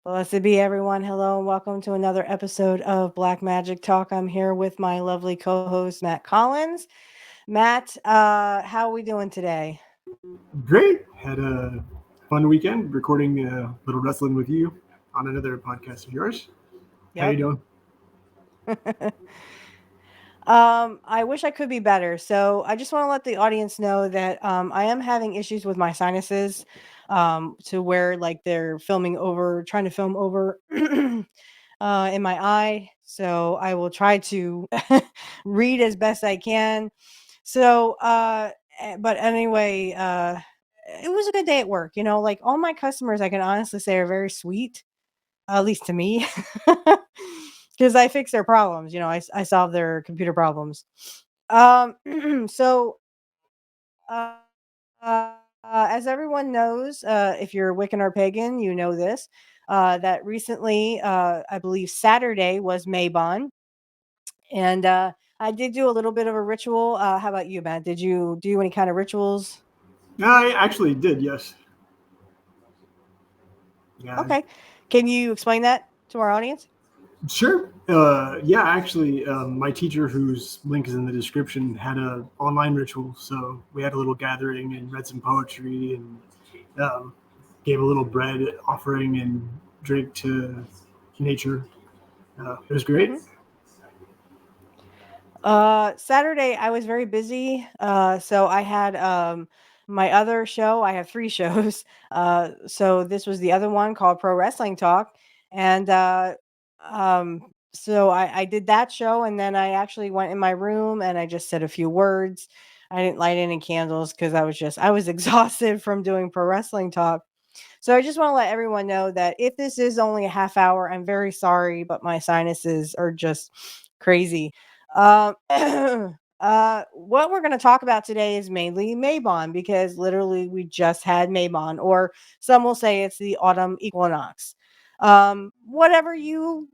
Blessed be everyone. Hello and welcome to another episode of Black Magic Talk. I'm here with my lovely co-host Matt Collins. Matt, how are we doing today? Great. Had a fun weekend recording a little wrestling with you on another podcast of yours. How you Yep. doing? I wish I could be better. So I just want to let the audience know that I am having issues with my sinuses to where like they're filming over, trying to film over in my eye. So I will try to read as best I can. So, but anyway, it was a good day at work. Like all my customers, I can honestly say are very sweet, at least to me, because I fix their problems. I solve their computer problems. Um, so, uh, as everyone knows, if you're Wiccan or pagan, you know this. That recently, I believe Saturday was Mabon, and I did do a little bit of a ritual. How about you, Matt? Did you do any kind of rituals? I actually did, yes. Yeah, Okay. Can you explain that to our audience? sure. Yeah, actually, my teacher, whose link is in the description, had a online ritual. So we had a little gathering and read some poetry and gave a little bread offering and drink to nature. It was great. Hmm. Saturday I was very busy. So I had my other show. I have three shows. So this was the other one called Pro Wrestling Talk, and um, so I did that show, and then I actually went in my room and I just said a few words. I didn't light any candles because I was exhausted from doing Pro Wrestling Talk. So I just want to let everyone know that if this is only a half hour, I'm very sorry, but my sinuses are just crazy. What we're going to talk about today is mainly Mabon because literally we just had Mabon, or some will say it's the autumn equinox. Whatever you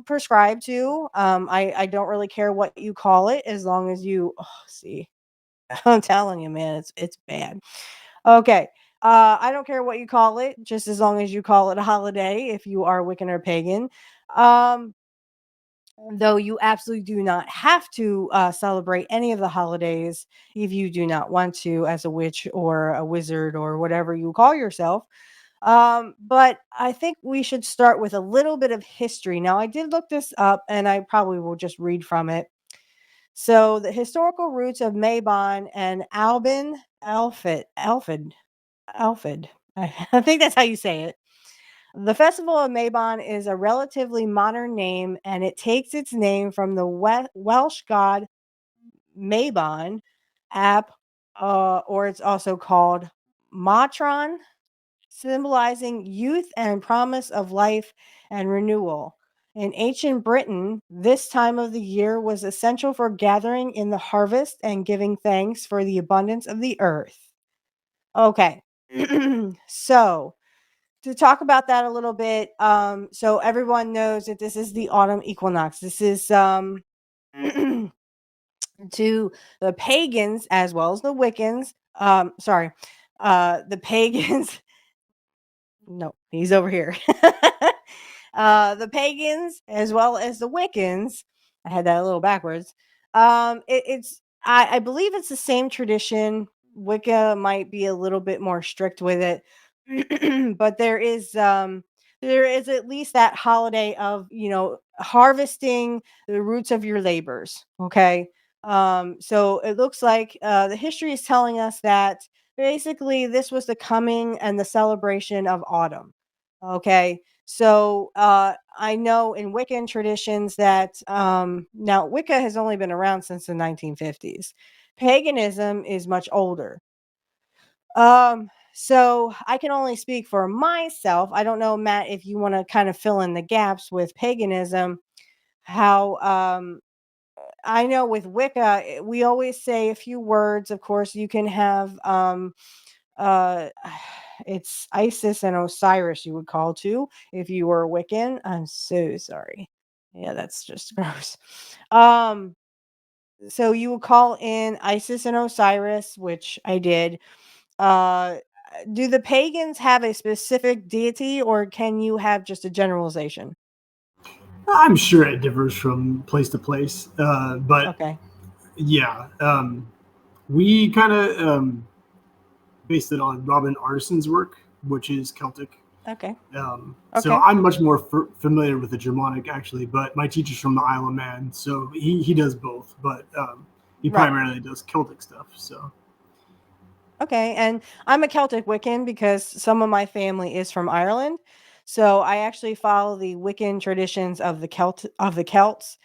prescribe to. I don't really care what you call it as long as you see. I'm telling you, man, it's bad. Okay. I don't care what you call it, just as long as you call it a holiday if you are Wiccan or pagan. Um, though you absolutely do not have to celebrate any of the holidays if you do not want to, as a witch or a wizard or whatever you call yourself. But I think we should start with a little bit of history. Now, I did look this up and I probably will just read from it. So, the historical roots of Mabon and Alfred. I think that's how you say it. The Festival of Mabon is a relatively modern name, and it takes its name from the Welsh god Mabon app, or it's also called Matron, symbolizing youth and promise of life and renewal. In ancient Britain, this time of the year was essential for gathering in the harvest and giving thanks for the abundance of the earth. Okay. So, to talk about that a little bit, so everyone knows that this is the autumn equinox. This is to the pagans as well as the Wiccans. Sorry, the pagans. No, he's over here. The pagans as well as the Wiccans. I had that a little backwards. I believe it's the same tradition. Wicca might be a little bit more strict with it, but there is at least that holiday of harvesting the roots of your labors. Okay, so it looks like the history is telling us that basically this was the coming and the celebration of autumn. Okay, so I know in Wiccan traditions that now Wicca has only been around since the 1950s. Paganism is much older. So I can only speak for myself. I don't know, Matt, if you want to kind of fill in the gaps with paganism, how I know with Wicca, we always say a few words. Of course, you can have uh it's Isis and Osiris you would call to if you were a Wiccan. I'm so sorry. Yeah, that's just gross. Um so you would call in Isis and Osiris, which I did. Uh do the pagans have a specific deity, or can you have just a generalization? I'm sure it differs from place to place, but Okay. yeah, we kind of based it on Robin Artison's work, which is Celtic. Okay. So Okay. I'm much more familiar with the Germanic actually, but my teacher's from the Isle of Man, so he does both, but he Right. primarily does Celtic stuff. So Okay. And I'm a Celtic Wiccan because some of my family is from Ireland. So I actually follow the Wiccan traditions of the Celts,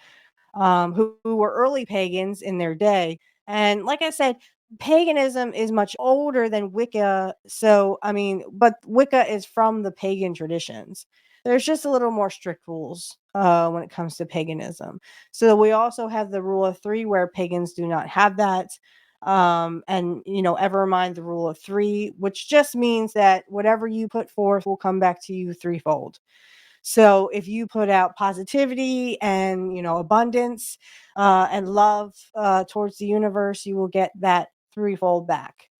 who were early pagans in their day. And like I said, paganism is much older than Wicca. So, I mean, but Wicca is from the pagan traditions. There's just a little more strict rules when it comes to paganism. So we also have the rule of three, where pagans do not have that. And ever mind the rule of three, which just means that whatever you put forth will come back to you threefold. So if you put out positivity and abundance and love towards the universe, you will get that threefold back.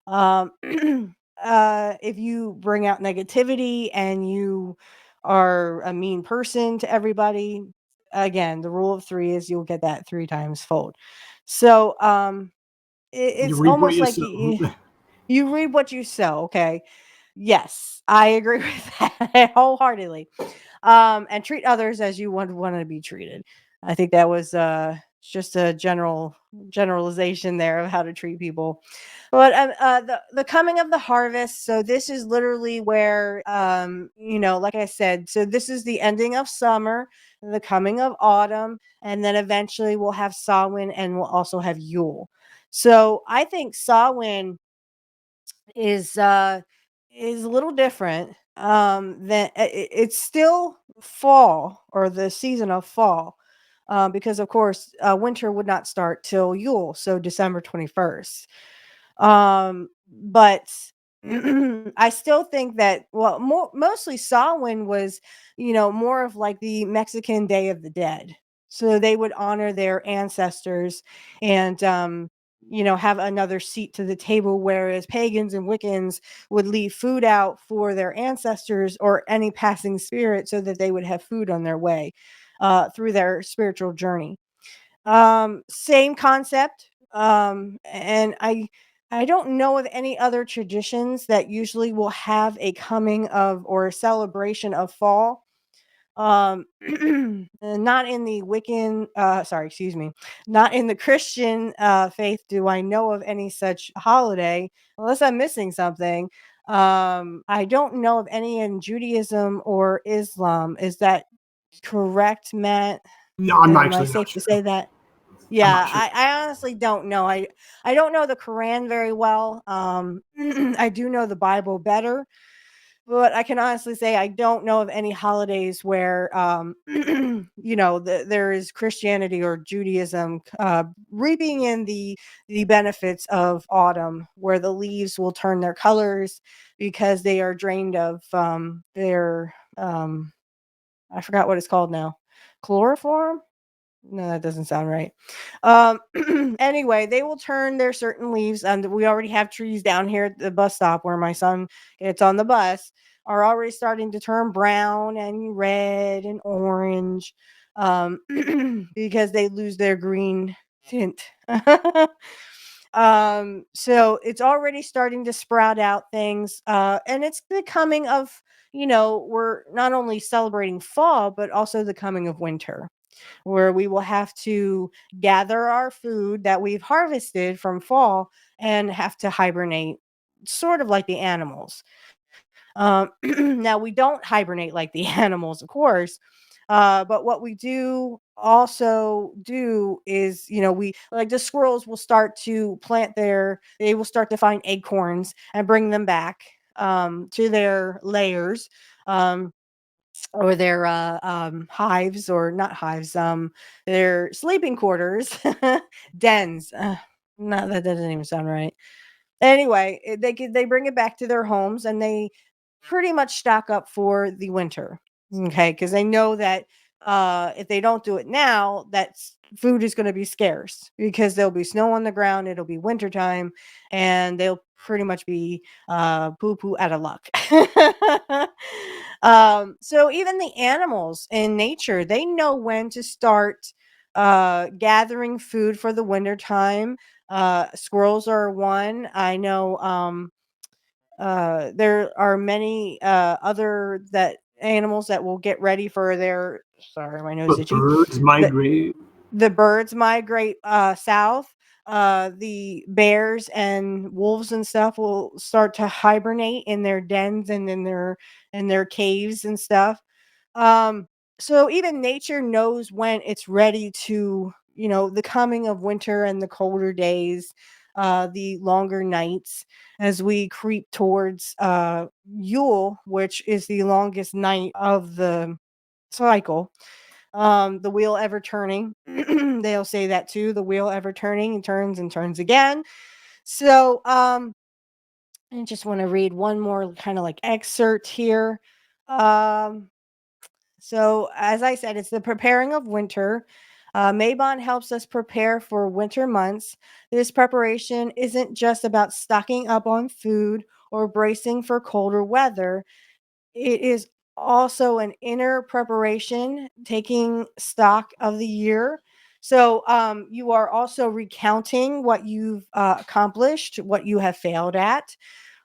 Um, if you bring out negativity and you are a mean person to everybody, again, the rule of three is you'll get that three times fold. So you it's reap what almost you like sow. you read what you sow. Okay. Yes, I agree with that wholeheartedly. And treat others as you want to be treated. I think that was just a generalization there of how to treat people. But the coming of the harvest. So this is literally where like I said, so this is the ending of summer, the coming of autumn, and then eventually we'll have Samhain and we'll also have Yule. So I think Samhain is uh is a little different than it's still fall, or the season of fall, because of course winter would not start till Yule, so December 21st. But I still think that, well, mostly Samhain was, more of like the Mexican Day of the Dead. So they would honor their ancestors and have another seat to the table, whereas pagans and Wiccans would leave food out for their ancestors or any passing spirit so that they would have food on their way through their spiritual journey. Same concept. And I don't know of any other traditions that usually will have a coming of or a celebration of fall. Not in the Wiccan, sorry, excuse me, not in the Christian faith do I know of any such holiday, unless I'm missing something. I don't know of any in Judaism or Islam. Is that correct, Matt? No, I'm Am I actually not safe to sure. say that? I'm Yeah, not sure. I honestly don't know. I don't know the Quran very well. I do know the Bible better, but I can honestly say I don't know of any holidays where there is Christianity or Judaism reaping in the benefits of autumn, where the leaves will turn their colors because they are drained of their I forgot what it's called now. Chloroform? No, that doesn't sound right. Um, anyway, they will turn their certain leaves, and we already have trees down here at the bus stop where my son gets on the bus, are already starting to turn brown and red and orange, um, because they lose their green tint. So it's already starting to sprout out things, and it's the coming of, we're not only celebrating fall, but also the coming of winter, where we will have to gather our food that we've harvested from fall and have to hibernate, sort of like the animals. Now, we don't hibernate like the animals, of course. But what we do also do is, we like the squirrels will start to they will start to find acorns and bring them back to their layers. Or their hives, or not hives, their sleeping quarters, dens. No, that doesn't even sound right. Anyway, they bring it back to their homes, and they pretty much stock up for the winter. Okay, because they know that if they don't do it now, food is going to be scarce because there'll be snow on the ground. It'll be wintertime, and they'll pretty much be poo poo out of luck. So even the animals in nature, they know when to start gathering food for the winter time. Squirrels are one. I know there are many other that animals that will get ready for their, sorry, my nose But itchy. birds The migrate. the birds migrate south. The bears and wolves and stuff will start to hibernate in their dens and in their caves and stuff. Um, so even nature knows when it's ready to, the coming of winter and the colder days, the longer nights as we creep towards Yule, which is the longest night of the cycle. The wheel ever turning. They'll say that too. The wheel ever turning and turns again. So, I just want to read one more kind of like excerpt here. Um, so, as I said, it's the preparing of winter. Mabon helps us prepare for winter months. This preparation isn't just about stocking up on food or bracing for colder weather. It is also an inner preparation, taking stock of the year. So, you are also recounting what you've accomplished, what you have failed at.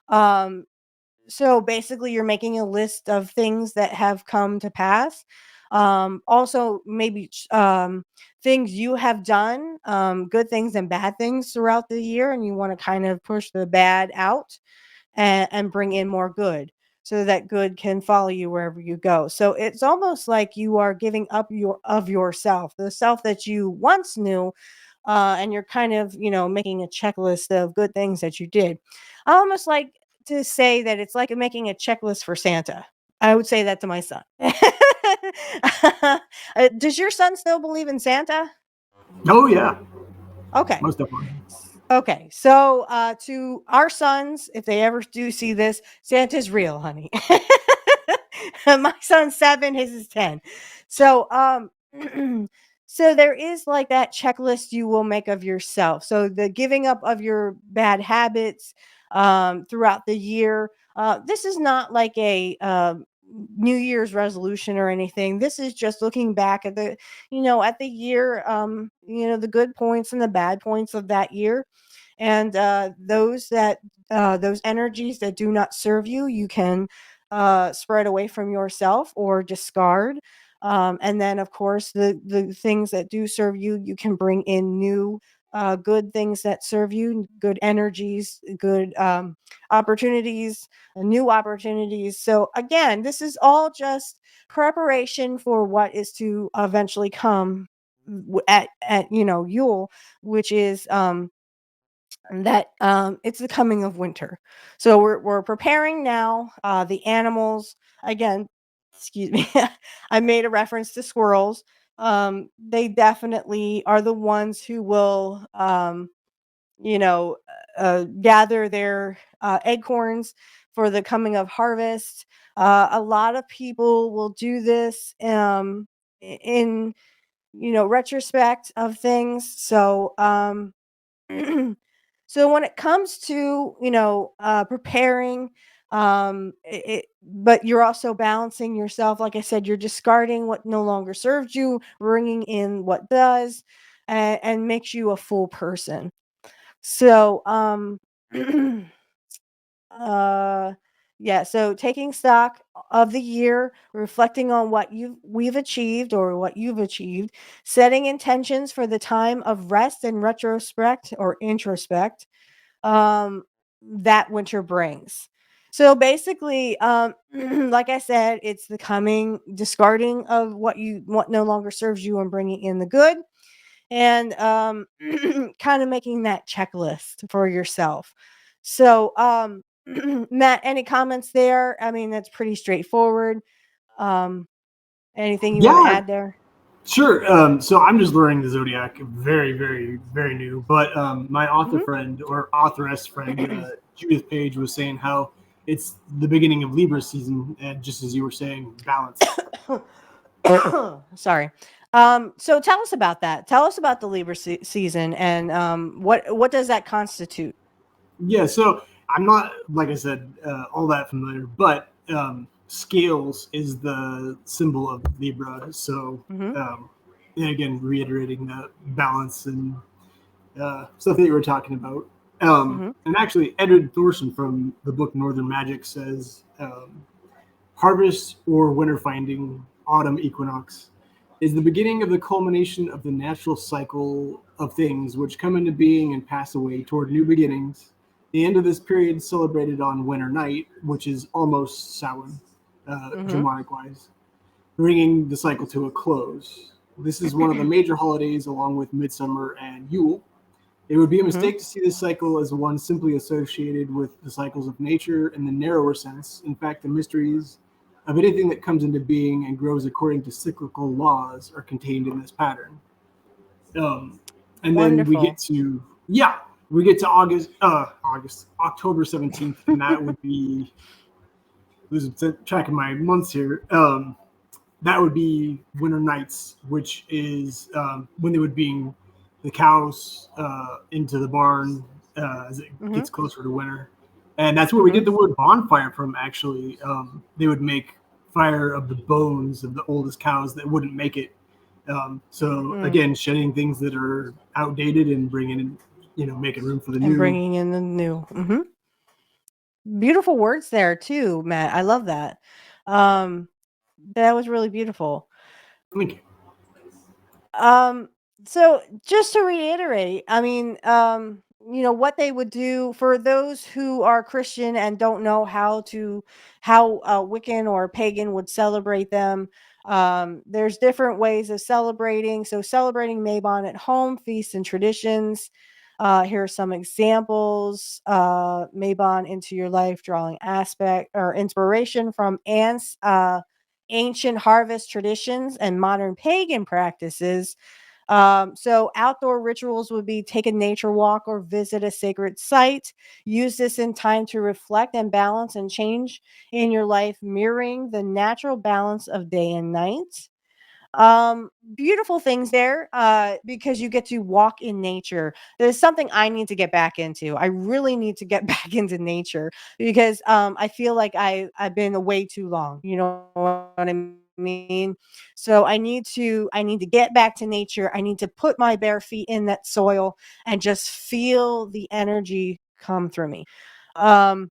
Um, so basically, you're making a list of things that have come to pass. Also, maybe things you have done, good things and bad things throughout the year, and you want to kind of push the bad out and bring in more good so that good can follow you wherever you go. So it's almost like you are giving up yourself, the self that you once knew, and you're kind of, making a checklist of good things that you did. I almost like to say that it's like making a checklist for Santa. I would say that to my son. Does your son still believe in Santa? Oh yeah, Okay. most definitely. Okay. So to our sons, if they ever do see this, Santa's real, honey. My son's 7, his is 10. So so there is like that checklist you will make of yourself. So the giving up of your bad habits throughout the year. This is not like a New Year's resolution or anything. This is just looking back at at the year, the good points and the bad points of that year, and those energies that do not serve you, you can spread away from yourself or discard. And then, of course, the things that do serve you, you can bring in new good things that serve you, good energies, good opportunities, new opportunities. So again, this is all just preparation for what is to eventually come at Yule, which is that it's the coming of winter. So we're preparing now. The animals, again, excuse me, I made a reference to squirrels. They definitely are the ones who will you know gather their acorns for the coming of harvest. A lot of people will do this in retrospect of things. So so when it comes to preparing, but you're also balancing yourself. Like I said, you're discarding what no longer serves you, bringing in what does, and makes you a full person. So uh yeah, so taking stock of the year, reflecting on what we've achieved or what you've achieved, setting intentions for the time of rest and retrospect or introspect, um, that winter brings. So basically, like I said, it's the coming, discarding of what no longer serves you and bringing in the good, and kind of making that checklist for yourself. So, Matt, any comments there? I mean, that's pretty straightforward. Um, Anything you want to Yeah, add there? sure. So I'm just learning the zodiac, very, very, very new. But my author friend or authoress friend, Judith Page, was saying how it's the beginning of Libra season, and just as you were saying, balance. Sorry. So tell us about that. Tell us about the Libra season and what does that constitute? Yeah, so I'm not, like I said, all that familiar, but scales is the symbol of Libra. So, Mhm. and again, reiterating that balance and stuff that you were talking about. Mhm. And actually, Edward Thorson from the book Northern Magic says harvest or winter finding, autumn equinox, is the beginning of the culmination of the natural cycle of things which come into being and pass away toward new beginnings. The end of this period celebrated on winter night, which is almost Samhain, Mhm. Germanic wise, bringing the cycle to a close. This is one of the major holidays along with Midsummer and Yule. It would be a Mhm. mistake to see this cycle as one simply associated with the cycles of nature in the narrower sense. In fact, the mysteries of anything that comes into being and grows according to cyclical laws are contained in this pattern. Um, and then we get Wonderful. to we get to October 17th, and that would be losing track of my months here. That would be winter nights, which is when they would bring the cows into the barn as it Mhm. gets closer to winter. And that's where we get Mhm. the word bonfire from, actually. They would make fire of the bones of the oldest cows that wouldn't make it. So, Mm. again, shedding things that are outdated and bringing in, making room for the And new. bringing in the new. Mhm. Beautiful words there too, Matt. I love that. Um, that was really beautiful. Thank you. Um, so just to reiterate, I mean, what they would do for those who are Christian and don't know how Wiccan or pagan would celebrate them. There's different ways of celebrating. So celebrating Mabon at home, feasts and traditions. Here are some examples. Mabon into your life, drawing aspect or inspiration from ants. Ancient harvest traditions and modern pagan practices. So, outdoor rituals would be take a nature walk or visit a sacred site. Use this in time to reflect and balance and change in your life, mirroring the natural balance of day and night. Beautiful things there, because you get to walk in nature. There's something I need to get back into. I really need to get back into nature because I feel like I've been away too long. You know what I mean? So I need to get back to nature. I need to put my bare feet in that soil and just feel the energy come through me. Um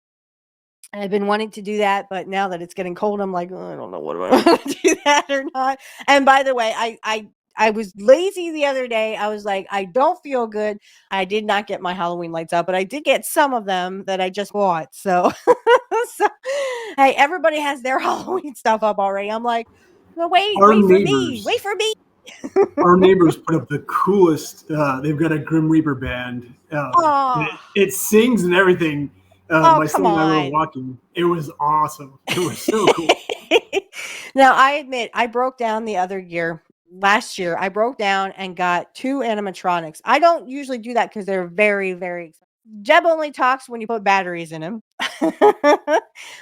I've been wanting to do that, but now that it's getting cold, I'm like, "Oh, I don't know what do I want to do that or not." And by the way, I was lazy the other day. I was like, I don't feel good. I did not get my Halloween lights up, but I did get some of them that I just bought. So, so hey, everybody has their Halloween stuff up already. I'm like, no, wait, Our wait for me, wait neighbors for me. our neighbors put up the coolest. They've got a Grim Reaper band. Oh, It sings and everything. oh, My come son and I were on. walking. It was awesome. It was so cool. Now, I admit I broke down the other year. Last year, I broke down and got 2 animatronics. I don't usually do that because 'cause they're very, very expensive. Jeb only talks when you put batteries in him.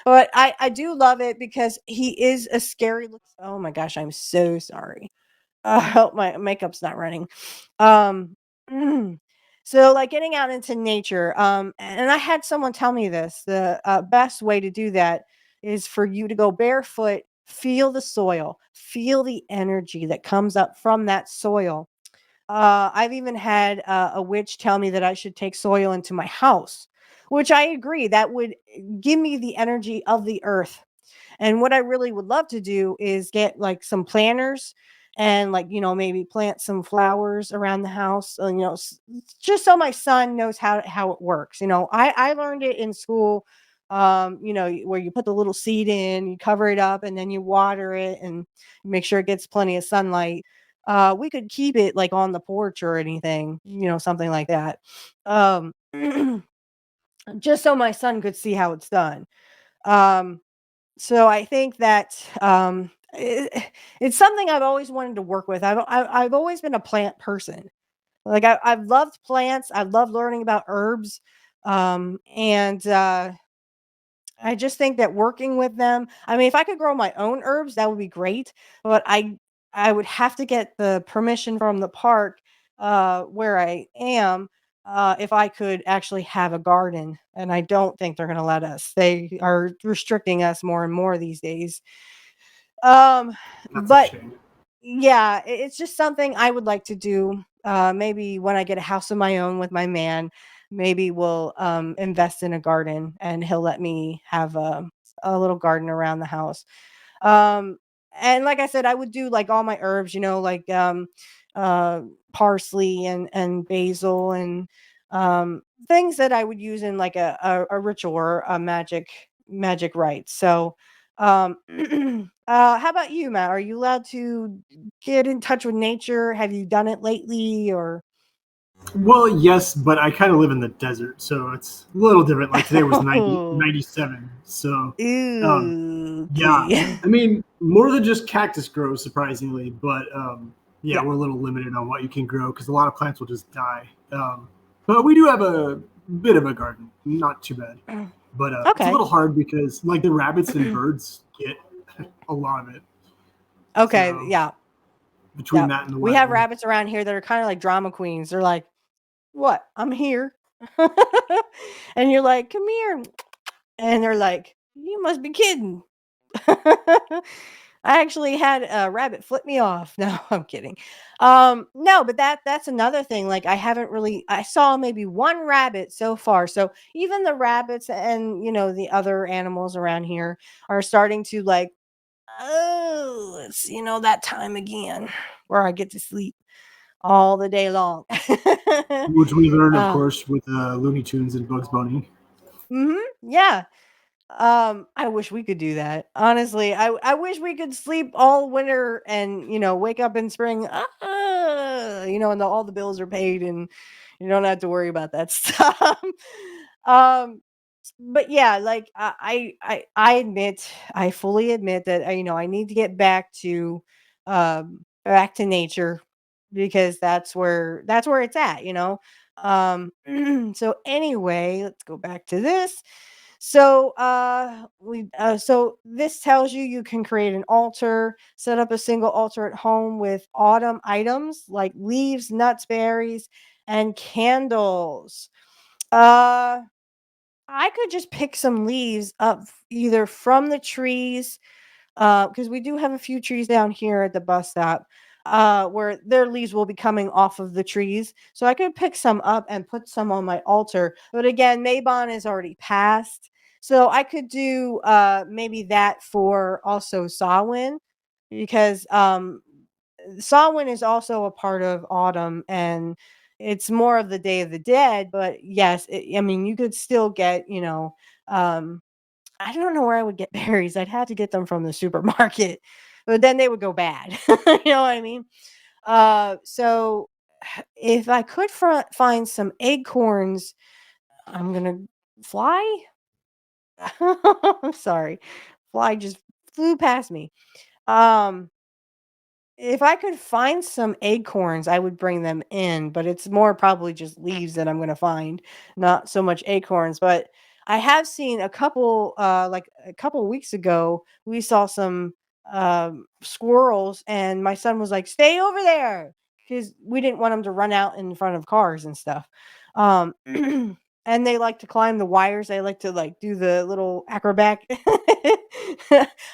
But I do love it because he is a scary look. Oh my gosh, I'm so sorry. I hope my makeup's not running. Um, mm. So, like, getting out into nature, and I had someone tell me this, the, best way to do that is for you to go barefoot, feel the soil, feel the energy that comes up from that soil. I've even had, a witch tell me that I should take soil into my house, which I agree, that would give me the energy of the earth. And what I really would love to do is get like some planters and like, maybe plant some flowers around the house, just so my son knows how it works. I learned it in school, where you put the little seed in, you cover it up and then you water it and make sure it gets plenty of sunlight. We could keep it like on the porch or anything, something like that. Um, just so my son could see how it's done. Um, so I think that, it's something I've always wanted to work with. I've always been a plant person. Like, I've loved plants. I love learning about herbs, and, I just think that working with them, I mean, if I could grow my own herbs, that would be great, but I would have to get the permission from the park, where I am, if I could actually have a garden, and I don't think they're gonna let us. They are restricting us more and more these days. Um, That's a but shame. yeah, it's just something I would like to do. Maybe when I get a house of my own with my man, maybe we'll invest in a garden, and he'll let me have a little garden around the house. Um, and like I said, I would do like all my herbs, like uh parsley and basil and things that I would use in like a ritual or a magic rite. So how about you, Matt? Are you allowed to get in touch with nature? Have you done it lately or Well, yes, but I kind of live in the desert, so it's a little different. Like today was 90 Oh, 97. So, um, yeah, okay. I mean, more than just cactus grows, surprisingly, but yeah, Yeah. we're a little limited on what you can grow because a lot of plants will just die. But we do have a bit of a garden, not too bad. But it's a Okay. little hard because like the rabbits and birds get a lot of it. Okay. So Yeah. between Yeah. that and the We have weather, rabbits around here that are kind of like drama queens. They're like, "What? I'm here." And you're like, "Come here." And they're like, "You must be kidding." I actually had a rabbit flip me off. No, I'm kidding. No, but that's another thing. Like I haven't really I saw maybe one rabbit so far. So even the rabbits and the other animals around here are starting to like, oh, it's that time again where I get to sleep all the day long. which we learned, of uh, course, with Looney Tunes and Bugs Bunny. yeah. I wish we could do that. Honestly, I wish we could sleep all winter and wake up in spring, and all the bills are paid and you don't have to worry about that stuff. um, but yeah, like I admit, I fully admit that I need to get back to nature because that's where it's at. So anyway, let's go back to this. So this tells you can create an altar, set up a single altar at home with autumn items like leaves, nuts, berries, and candles. Uh I could just pick some leaves up either from the trees, because we do have a few trees down here at the bus stop, where their leaves will be coming off of the trees. So I could pick some up and put some on my altar. But again, Mabon is already passed. So I could do maybe that for also Samhain, because Samhain is also a part of autumn and it's more of the Day of the Dead. But yes, I mean, you could still get, um, I don't know where I would get berries. I'd have to get them from the supermarket, but then they would go bad. You know what I mean? So if I could find some acorns, I'm gonna fly. I'm sorry, fly just flew past me. Um, if I could find some acorns, I would bring them in, but it's more probably just leaves that I'm gonna find, not so much acorns. But I have seen a couple, like a couple weeks ago, we saw some squirrels, and my son was like, "Stay over there," because we didn't want them to run out in front of cars and stuff. Um, and they like to climb the wires. They like to like do the little acrobat.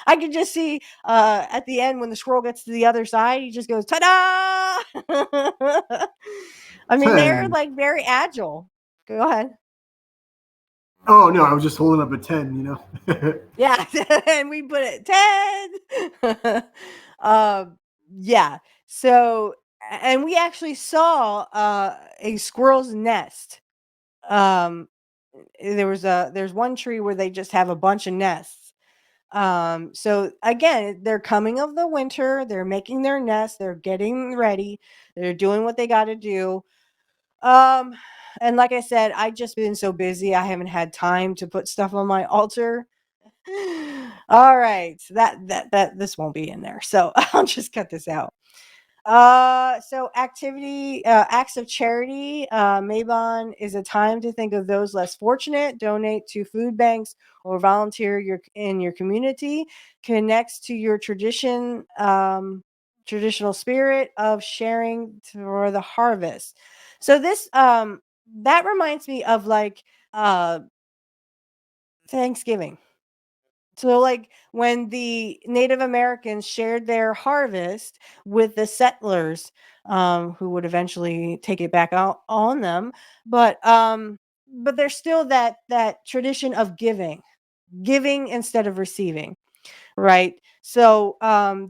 I could just see at the end when the squirrel gets to the other side, he just goes ta-da. I mean, they're 10. like very agile. Go ahead. Oh, no, I was just holding up a 10, Yeah. And we put it 10. um yeah. So and we actually saw a squirrel's nest. um there's one tree where they just have a bunch of nests. So again, they're coming of the winter, they're making their nest, they're getting ready, they're doing what they got to do. Um, and like I said, I just been so busy, I haven't had time to put stuff on my altar. All right, that this won't be in there, so I'll just cut this out. So acts of charity. Mabon is a time to think of those less fortunate, donate to food banks, or volunteer in your community. Connects to your traditional spirit of sharing for the harvest. So this that reminds me of like uh Thanksgiving. So, like, when the Native Americans shared their harvest with the settlers, who would eventually take it back out on them, but there's still that tradition of giving instead of receiving, right? So,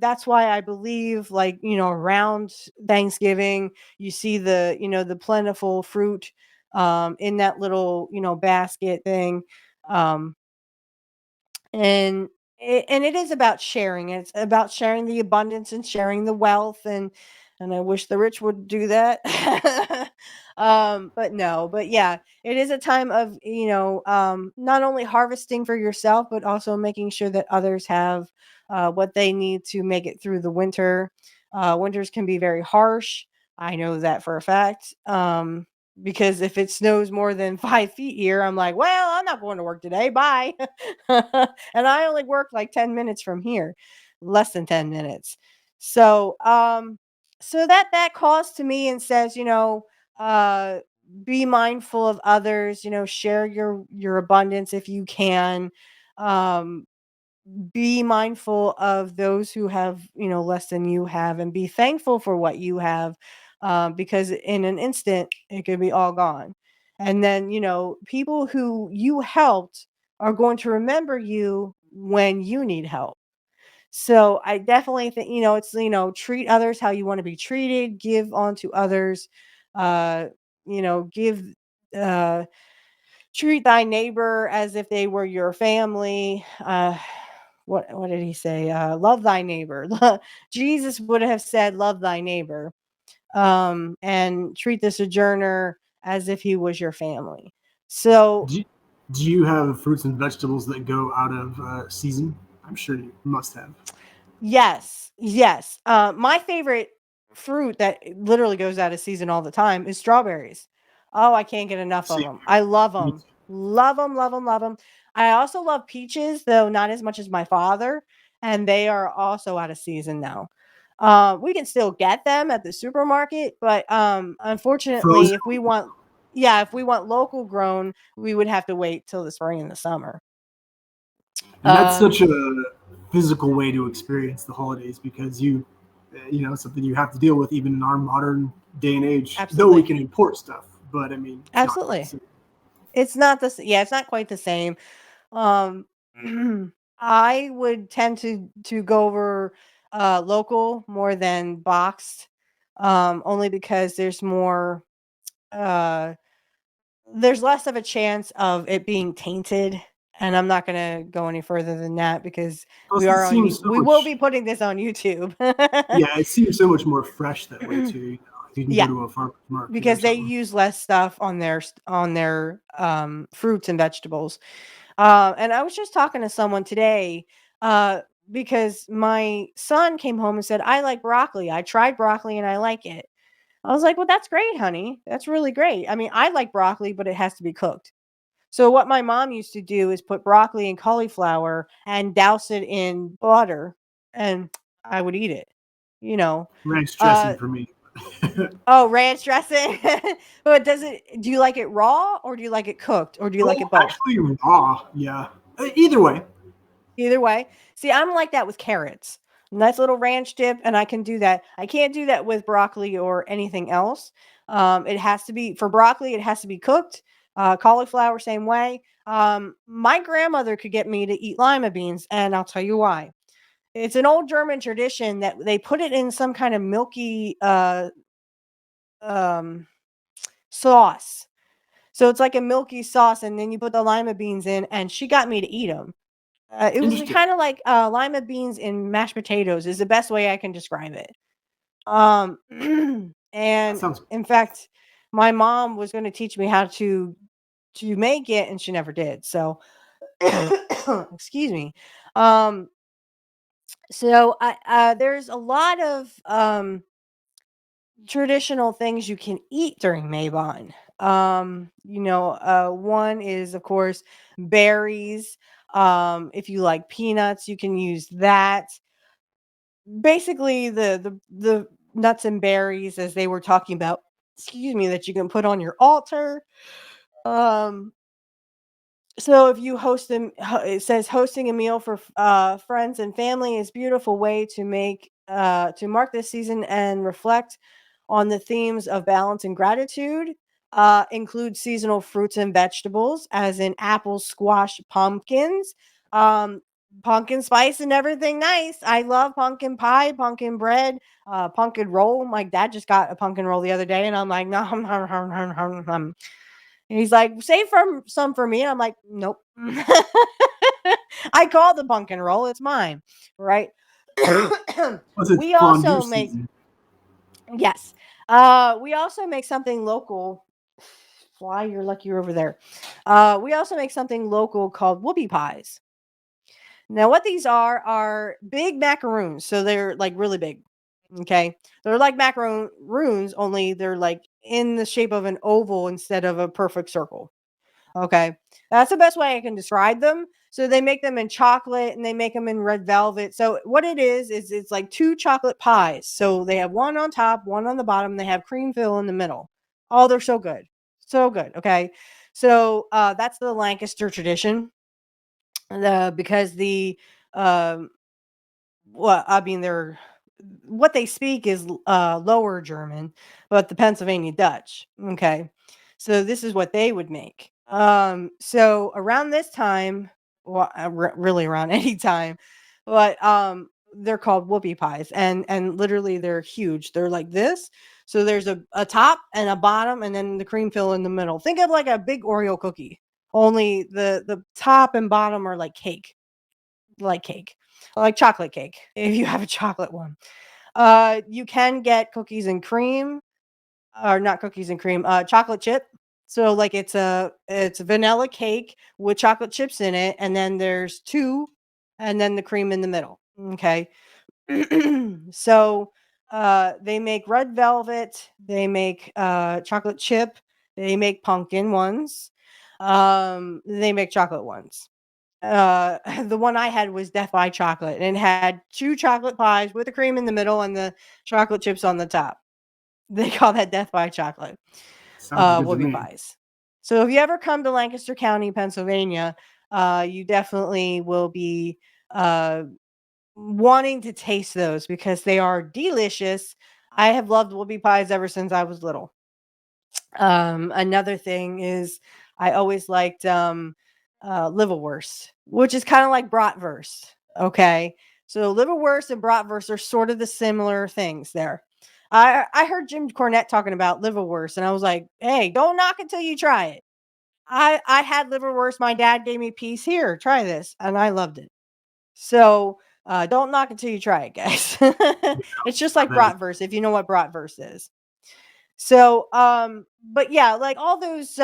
that's why I believe, like, around Thanksgiving, you see the plentiful fruit, in that little, basket thing. Um, and and it is about sharing. It's about sharing the abundance and sharing the wealth, and I wish the rich would do that. But no, but yeah, it is a time of, not only harvesting for yourself, but also making sure that others have what they need to make it through the winter. Winters can be very harsh. I know that for a fact. Because if it snows more than 5 feet here, I'm like, well, I'm not going to work today. Bye. And I only work like 10 minutes from here, less than 10 minutes. So, that calls to me and says, uh, be mindful of others, share your abundance if you can. Um, be mindful of those who have, less than you have, and be thankful for what you have, because in an instant it could be all gone. And then, people who you helped are going to remember you when you need help. So I definitely think, it's, treat others how you want to be treated, give on to others, uh, give, uh, treat thy neighbor as if they were your family. What did he say? Love thy neighbor. Jesus would have said, "Love thy neighbor," and treat the sojourner as if he was your family. So Do you, do you have fruits and vegetables that go out of season? I'm sure you must have. yes, yes. My favorite fruit that literally goes out of season all the time is strawberries. Oh, I can't get enough of Same them. here. I love Me them. too. Love them, love them, love them. I also love peaches, though not as much as my father, and they are also out of season now. We can still get them at the supermarket, but unfortunately, Frozen. if we want local grown, we would have to wait till the spring and the summer. And that's Um, such a physical way to experience the holidays because something you have to deal with even in our modern day and age. Though we Absolutely. can import stuff, but I mean, it's not quite the Absolutely. same. It's not the yeah, it's not quite the same. Um, I would tend to go over, local more than boxed, only because uh, there's less of a chance of it being tainted, and I'm not gonna go any further than that because Plus, it seems so we will much. be putting this on YouTube. Yeah, it seems so much more fresh that way too. You can go Yeah, to a farmer's market or because they something. use less stuff on their fruits and vegetables. And I was just talking to someone today, uh, because my son came home and said, "I like broccoli. I tried broccoli and I like it." I was like, "Well, that's great, honey. That's really great. I mean, I like broccoli, but it has to be cooked." So what my mom used to do is put broccoli and cauliflower and douse it in butter, and I would eat it. You know, Ranch dressing uh, for me. oh, ranch dressing. But do you like it raw or do you like it cooked or do you like Oh, it both? actually, raw. Yeah. Either way. Either way. See, I'm like that with carrots. Nice little ranch dip, and I can do that. I can't do that with broccoli or anything else. It has to be for broccoli, it has to be cooked. Cauliflower, same way. My grandmother could get me to eat lima beans, and I'll tell you why. It's an old German tradition that they put it in some kind of milky um, sauce. So it's like a milky sauce, and then you put the lima beans in, and she got me to eat them. It was Interesting. kind of like lima beans and mashed potatoes is the best way I can describe it. Um, That and sounds. in fact, my mom was going to teach me how to make it, and she never did. So, excuse me. Um, there's a lot of traditional things you can eat during Mabon. One is of course berries. If you like peanuts, you can use that. Basically, the nuts and berries as they were talking about excuse me, that you can put on your altar. Um, so if you host them, it says hosting a meal for friends and family is a beautiful way to make to mark this season and reflect on the themes of balance and gratitude. Include seasonal fruits and vegetables, as in apples, squash, pumpkins, um, pumpkin spice, and everything nice. I love pumpkin pie, pumpkin bread, pumpkin roll. My dad just got a pumpkin roll the other day, and I'm like, no, and he's like, save some for me. And I'm like, nope. I call the pumpkin roll. It's mine. Right. Plus, it's We fondue also make, season. yes. We also make something local. Fly, you're lucky you're over there. We also make something local called whoopie pies. Now, what these are big macaroons. So they're like really big. Okay. They're like macaroons, only they're like in the shape of an oval instead of a perfect circle. Okay. That's the best way I can describe them. So they make them in chocolate and they make them in red velvet. So what it is it's like two chocolate pies. So they have one on top, one on the bottom. They have cream fill in the middle. Oh, they're so good. So good. Okay. So that's the Lancaster tradition. Because the um well, I mean, they're what they speak is lower German, but the Pennsylvania Dutch. Okay, so this is what they would make. So around this time, well, really around any time, but they're called whoopie pies, and literally they're huge. They're like this. So there's a top and a bottom, and then the cream fill in the middle. Think of like a big Oreo cookie. Only the top and bottom are like cake, like chocolate cake, if you have a chocolate one. You can get cookies and cream, or not cookies and cream, chocolate chip. So like it's a vanilla cake with chocolate chips in it, and then there's two, and then the cream in the middle. Okay. So they make red velvet, they make chocolate chip, they make pumpkin ones, they make chocolate ones. The one I had was Death by Chocolate, and it had two chocolate pies with the cream in the middle and the chocolate chips on the top. They call that Death by Chocolate, Sounds good to whoopie me. pies. So if you ever come to Lancaster County, Pennsylvania, you definitely will be uh, wanting to taste those because they are delicious. I have loved whoopie pies ever since I was little. Another thing is I always liked liverwurst, which is kind of like bratwurst. Okay, so liverwurst and bratwurst are sort of the similar things there. I heard Jim Cornette talking about liverwurst, and I was like, hey, don't knock it till you try it. I had liverwurst. My dad gave me a piece. Here, try this, and I loved it. So don't knock it till you try it, guys. It's just like That bratwurst, if you know what bratwurst is. So, but yeah, like all those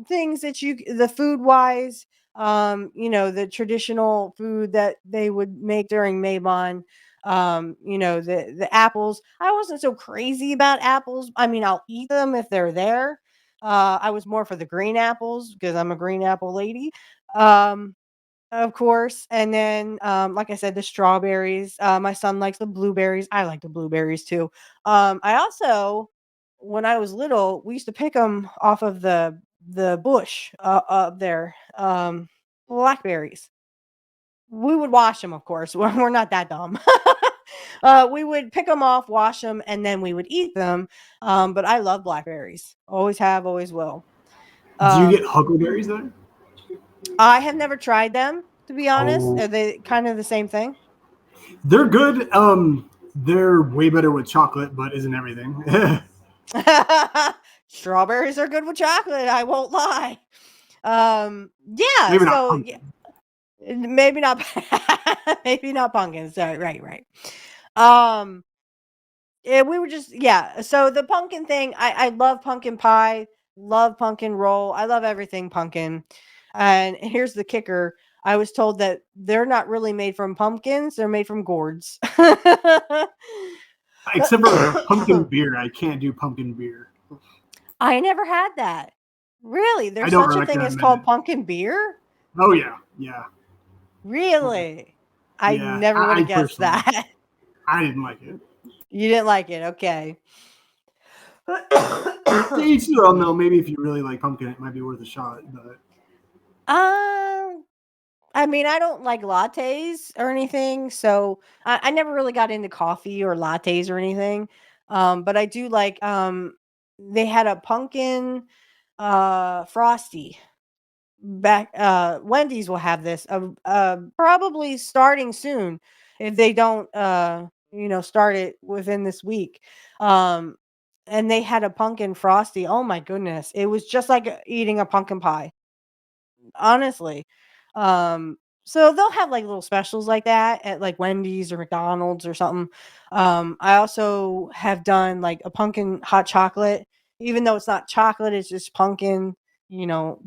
things that the food wise, the traditional food that they would make during Mabon, the apples. I wasn't so crazy about apples. I mean, I'll eat them if they're there. I was more for the green apples because I'm a green apple lady. Um, of course. And then, like I said, the strawberries. My son likes the blueberries. I like the blueberries too. I also, when I was little, we used to pick them off of the bush up there. Blackberries. We would wash them, of course. We're not that dumb. We would pick them off, wash them, and then we would eat them. But I love blackberries. Always have, always will. do you get Um, huckleberries there? I have never tried them, to be honest. Oh, Are they kind of the same thing? they're good. They're way better with chocolate, but isn't everything? Strawberries are good with chocolate, I won't lie. Yeah, Maybe not so yeah, pumpkin. maybe not maybe not pumpkins. Sorry, right. Um, yeah, we were just yeah. So the pumpkin thing, I love pumpkin pie, love pumpkin roll. I love everything pumpkin. And here's the kicker. I was told that they're not really made from pumpkins, they're made from gourds. Except for pumpkin beer, I can't do pumpkin beer. I never had that. Really? I There's don't such a thing as recommend called it. pumpkin beer? Oh yeah, yeah, Really? I yeah. never would I have guessed personally, that. I didn't like it. You didn't like it. Okay. To each their own, though. Maybe if you really like pumpkin, it might be worth a shot. But Um, I mean, I don't like lattes or anything, so I never really got into coffee or lattes or anything. But I do like they had a pumpkin frosty back Wendy's will have this probably starting soon if they don't start it within this week. Um and they had a pumpkin frosty. Oh my goodness. It was just like eating a pumpkin pie, honestly. Um, so they'll have like little specials like that at like Wendy's or McDonald's or something. I also have done like a pumpkin hot chocolate, even though it's not chocolate, it's just pumpkin,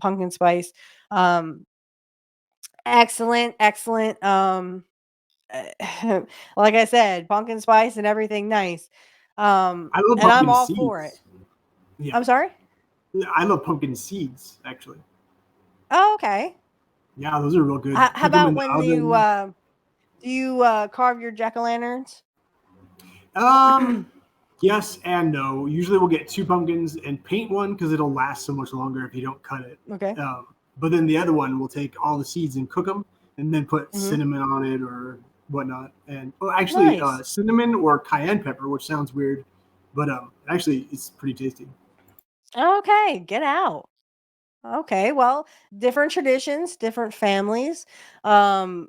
pumpkin spice. Um, excellent, excellent. Like I said, pumpkin spice and everything nice. I love And I'm pumpkin all for it. seeds. Yeah, I'm sorry. I love pumpkin seeds actually. Oh, okay. Yeah, those are real good. How Cook them in about the when you oven. do you carve your jack o' lanterns? Um, yes and no. Usually we'll get two pumpkins and paint one because it'll last so much longer if you don't cut it. Okay. But then the other one, we'll take all the seeds and cook them, and then put Mhm. cinnamon on it or whatnot. And well, actually, Nice. cinnamon or cayenne pepper, which sounds weird, but actually, it's pretty tasty. Okay, get out. Okay, well, different traditions, different families, um,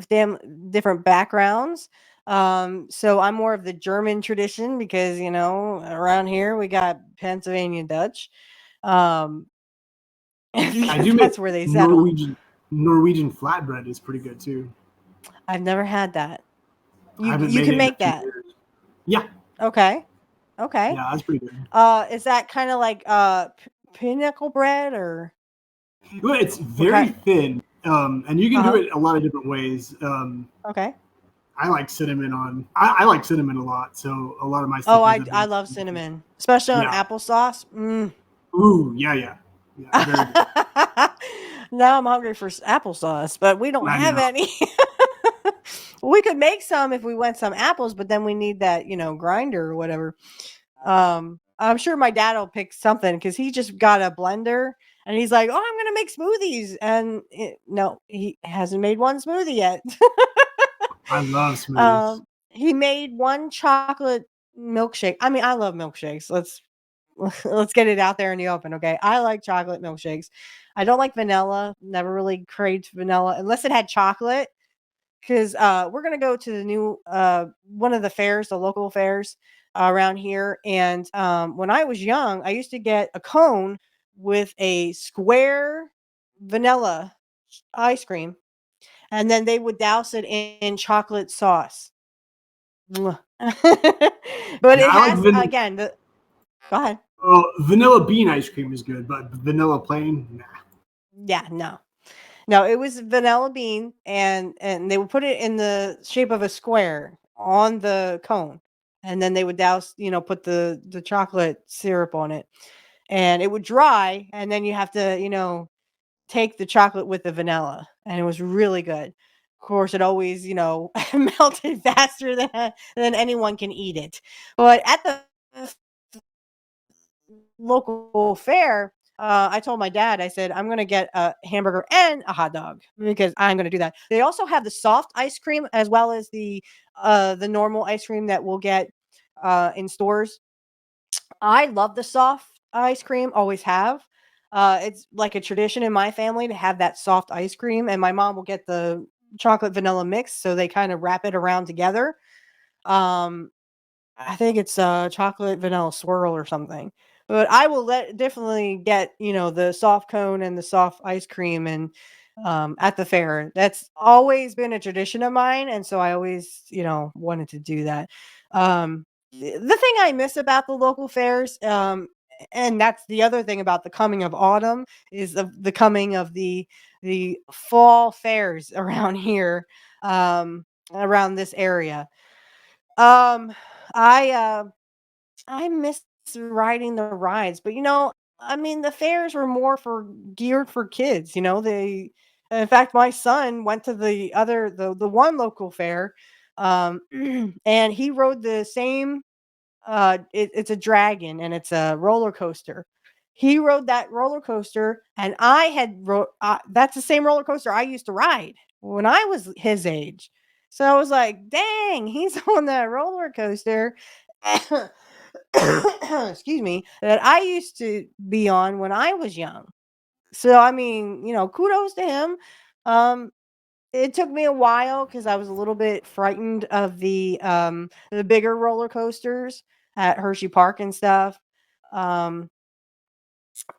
fam different backgrounds. So I'm more of the German tradition because, around here we got Pennsylvania Dutch. Um, I do because make that's where they settled. Norwegian flatbread is pretty good too. I've never had that. I You haven't you made can it in a make few that. years. Yeah, Okay. Okay. yeah, that's pretty good. Is that kind of like pinnacle bread or Well, it's what very kind? thin, and you can do Uh-huh. it a lot of different ways. Okay. I like cinnamon on. I like cinnamon a lot, so a lot of my Oh, stuff ends I up I being love cinnamon. cinnamon, especially on Yeah. applesauce. Ooh, yeah, yeah, yeah. Very good. Now I'm hungry for applesauce, but we don't I have know. any. We could make some if we went some apples, but then we need that, grinder or whatever. I'm sure my dad will pick something because he just got a blender and he's like, "Oh, I'm gonna make smoothies," and no, he hasn't made one smoothie yet. I love smoothies. He made one chocolate milkshake. I mean, I love milkshakes. Let's get it out there in the open, okay? I like chocolate milkshakes. I don't like vanilla. Never really craved vanilla unless it had chocolate. Because we're gonna go to the new one of the fairs, the local fairs around here. And when I was young, I used to get a cone with a square vanilla ice cream, and then they would douse it in chocolate sauce. Mwah. But Yeah, it I like has again. Go ahead. vanilla bean ice cream is good, but vanilla plain, nah. Yeah, no. No, it was vanilla bean and they would put it in the shape of a square on the cone. And then they would put the chocolate syrup on it. And it would dry and then you have to, take the chocolate with the vanilla. And it was really good. Of course, it always, melted faster than anyone can eat it. But at the local fair, I told my dad, I said, I'm going to get a hamburger and a hot dog because I'm going to do that. They also have the soft ice cream as well as the normal ice cream that we'll get in stores. I love the soft ice cream, always have. It's like a tradition in my family to have that soft ice cream, and my mom will get the chocolate vanilla mix, so they kind of wrap it around together. Um, I think it's chocolate vanilla swirl or something. But I will definitely get, the soft cone and the soft ice cream and at the fair. That's always been a tradition of mine and so I always, wanted to do that. The thing I miss about the local fairs and that's the other thing about the coming of autumn is the coming of the fall fairs around here around this area. Um, I miss riding the rides, but I mean, the fairs were more for geared for kids. In fact, my son went to the one local fair, and he rode the same. It's a dragon and it's a roller coaster. He rode that roller coaster, and I that's the same roller coaster I used to ride when I was his age. So I was like, dang, he's on that roller coaster. Excuse me, that I used to be on when I was young. So I mean, kudos to him. Um, it took me a while because I was a little bit frightened of the bigger roller coasters at Hershey Park and stuff. Um,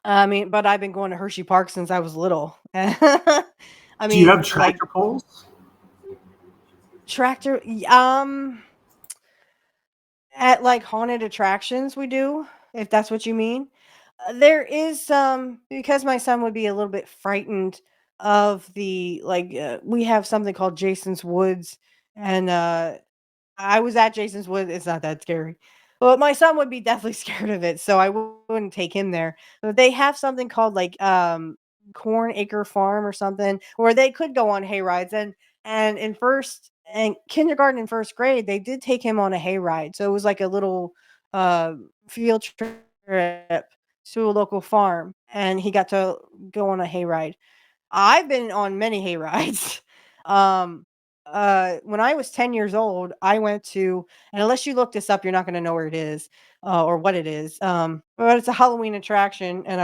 I mean, but I've been going to Hershey Park since I was little. I Do you mean, have like tractor pulls? tractor, at like haunted attractions, we do, if that's what you mean. There is because my son would be a little bit frightened of we have something called Jason's Woods, and I was at Jason's Woods. It's not that scary. But my son would be definitely scared of it, so I wouldn't take him there. But they have something called Corn Acre Farm or something where they could go on hay rides, and in first and kindergarten and first grade they did take him on a hay ride. So it was like a little uh field trip to a local farm, and he got to go on a hay ride. I've been on many hay rides. Um, when I was 10 years old, I went to, and unless you look this up, you're not going to know where it is or what it is. But it's a Halloween attraction, and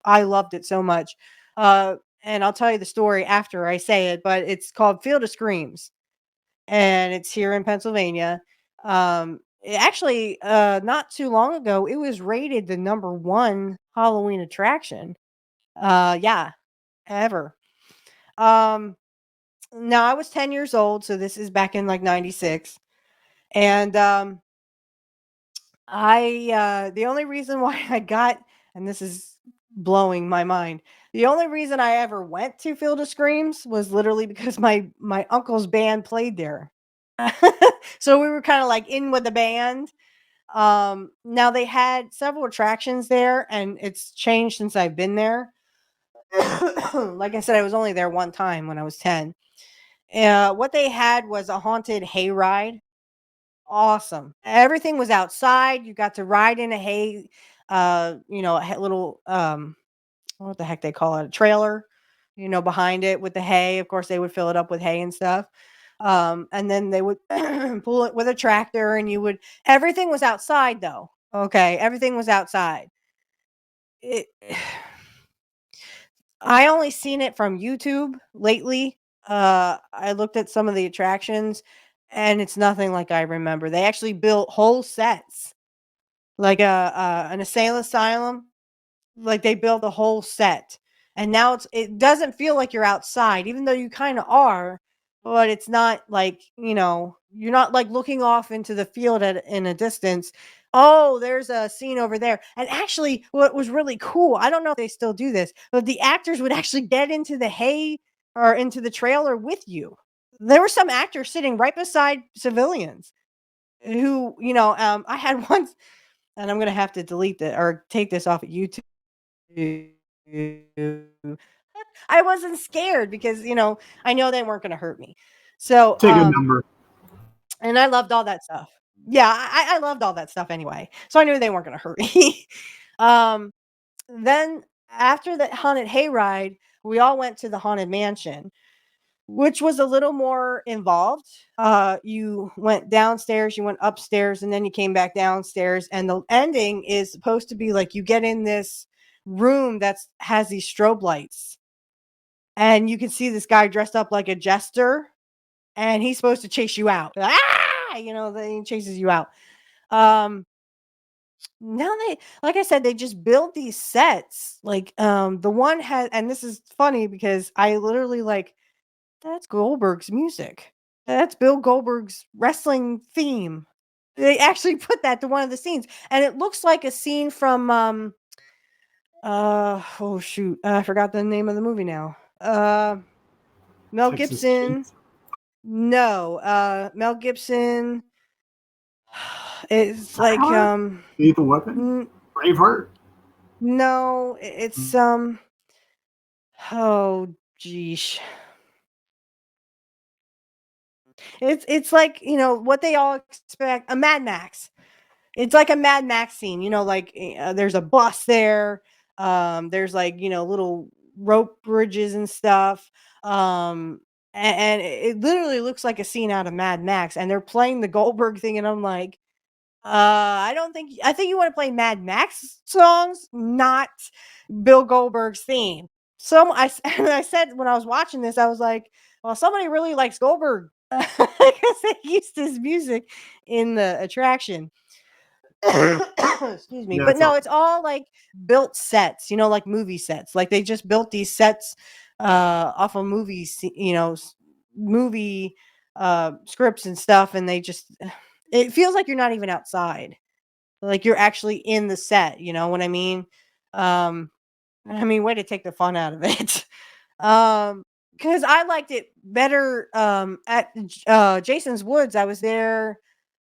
I loved it so much. And I'll tell you the story after I say it, but it's called Field of Screams, and it's here in Pennsylvania. Actually, not too long ago, it was rated the number one Halloween attraction. Yeah, ever. Um, Now I was 10 years old, so this is back in like 96. And the only reason why I got, and this is blowing my mind, the only reason I ever went to Field of Screams was literally because my uncle's band played there. So we were kind of like in with the band. Now they had several attractions there, and it's changed since I've been there. Like I said, I was only there one time when I was 10. What they had was a haunted hayride. Awesome. Everything was outside. You got to ride in a little what the heck they call it, a trailer, behind it with the hay. Of course, they would fill it up with hay and stuff. And then they would pull it with a tractor, and everything was outside though. Okay, everything was outside. It I only seen it from YouTube lately. I looked at some of the attractions, and it's nothing like I remember. They actually built whole sets, like an asylum. Like they built a whole set, and now it doesn't feel like you're outside, even though you kind of are. But it's not like you're not like looking off into the field in a distance. Oh, there's a scene over there. And actually, what was really cool, I don't know if they still do this, but the actors would actually get into the hay or into the trailer with you. There were some actors sitting right beside civilians who, I had once, and I'm gonna have to delete that or take this off of YouTube. I wasn't scared because, I know they weren't gonna hurt me. So, Take a number. and I loved all that stuff. Yeah, I loved all that stuff anyway. So I knew they weren't gonna hurt me. Um, then after the haunted hayride, we all went to the haunted mansion, which was a little more involved. You went downstairs, you went upstairs, and then you came back downstairs. And the ending is supposed to be like you get in this room that's has these strobe lights, and you can see this guy dressed up like a jester, and he's supposed to chase you out. Then he chases you out. Um, Now like I said, they just build these sets. Like the one has, and this is funny because I literally like that's Goldberg's music. That's Bill Goldberg's wrestling theme. They actually put that to one of the scenes, and it looks like a scene from oh shoot, I forgot the name of the movie now. Mel Texas Gibson. Chainsaw. No, Mel Gibson. It's Die like Hard? Lethal Weapon? n- Braveheart? no, it's oh geesh. It's like, what they all expect, a Mad Max. It's like a Mad Max scene, like, there's a bus there. There's like, little rope bridges and stuff. And it literally looks like a scene out of Mad Max, and they're playing the Goldberg thing, and I'm like, I think you want to play Mad Max songs, not Bill Goldberg's theme. And I said when I was watching this, I was like, well, somebody really likes Goldberg because they used his music in the attraction. Excuse me. Yeah, But that's no, awesome. it's all like built sets, like movie sets. Like they just built these sets off of movies, movie scripts and stuff, and they just it feels like you're not even outside. Like you're actually in the set, you know what I mean? Um way to take the fun out of it. Um, because I liked it better, at Jason's Woods. I was there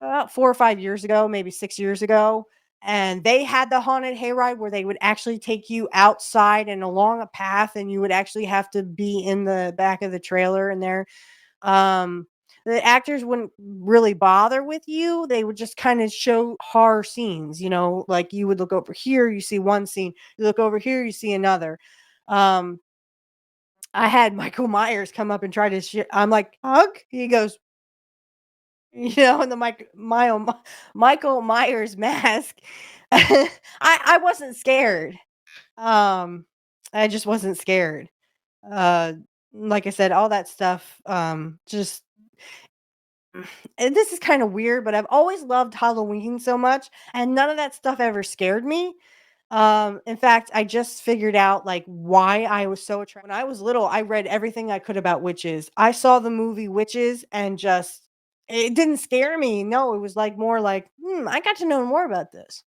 about 4 or 5 years ago, maybe 6 years ago, and they had the haunted hayride where they would actually take you outside and along a path, and you would actually have to be in the back of the trailer in there. Um, the actors wouldn't really bother with you. They would just kind of show horror scenes, like you would look over here, you see one scene, you look over here, you see another. Um, I had Michael Myers come up and try to I'm like, "Hug?" He goes, in the Michael Myers mask. I wasn't scared. Um, I just wasn't scared. Uh, like I said, all that stuff, just and this is kind of weird, but I've always loved Halloween so much, and none of that stuff ever scared me. In fact, I just figured out like why I was so attracted. When I was little, I read everything I could about witches. I saw the movie Witches and just it didn't scare me. No, it was like more like, I got to know more about this.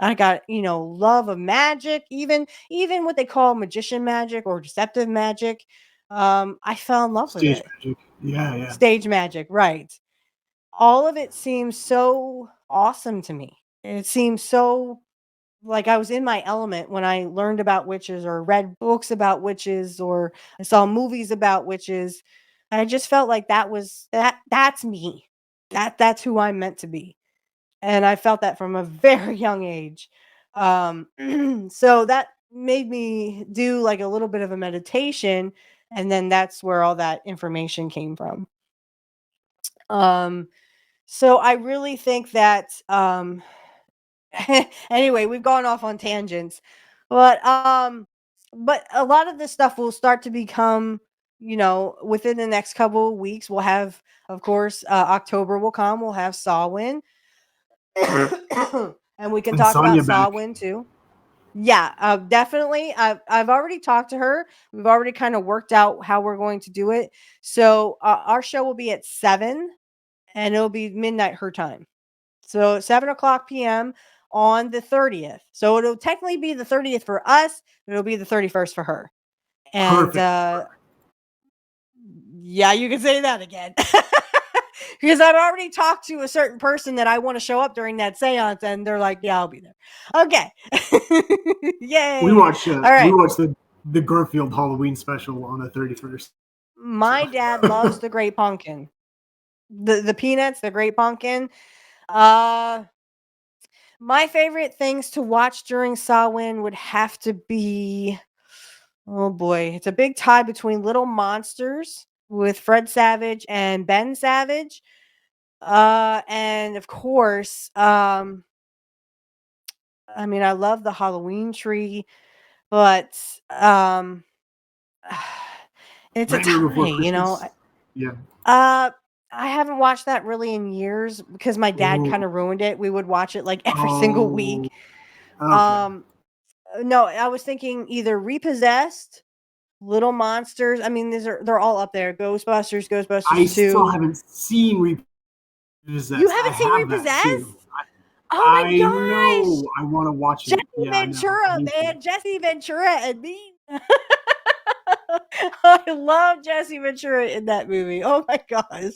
I got, love of magic, even what they call magician magic or deceptive magic. I fell in love with Stage it. magic. Yeah, yeah. Stage magic, right. All of it seems so awesome to me. It seems so like I was in my element when I learned about witches or read books about witches or I saw movies about witches. I just felt like that's me. That's who I'm meant to be. And I felt that from a very young age. So that made me do like a little bit of a meditation, and then that's where all that information came from. Um so I really think that anyway, we've gone off on tangents. But a lot of this stuff will start to become, within the next couple of weeks. We'll have, of course, October will come, we'll have Sawin. And we can And talk about Sonya back. Sawin too. Yeah, definitely. I've already talked to her. We've already kind of worked out how we're going to do it. So our show will be at 7, and it'll be midnight her time. So 7 o'clock p.m. on the 30th. So it'll technically be the 30th for us, but it'll be the 31st for her. And Perfect. yeah, you can say that again. Because I've already talked to a certain person that I want to show up during that seance, and they're like, yeah, I'll be there. Okay. Yay. All We right. watched the Garfield Halloween special on the 31st. So My dad loves the Great Pumpkin. The peanuts, the Great Pumpkin. Uh My favorite things to watch during Samhain would have to be, oh boy, it's a big tie between Little Monsters with Fred Savage and Ben Savage. And of course, I love the Halloween tree, but it's a Nightmare tie, Before Christmas. Yeah. Uh, I haven't watched that really in years because my dad Oh, kind of ruined it. We would watch it like every single oh, week. okay. Um, no, I was thinking either Repossessed, Little Monsters. They're all up there. I Ghostbusters still 2. haven't seen You Repossessed. I haven't seen have that too. Repossessed? Oh my I gosh! know. I want to watch it. Jesse Yeah, I know. I Ventura, need to. man. Jesse Ventura and me. I love Jesse Ventura in that movie. Oh my gosh.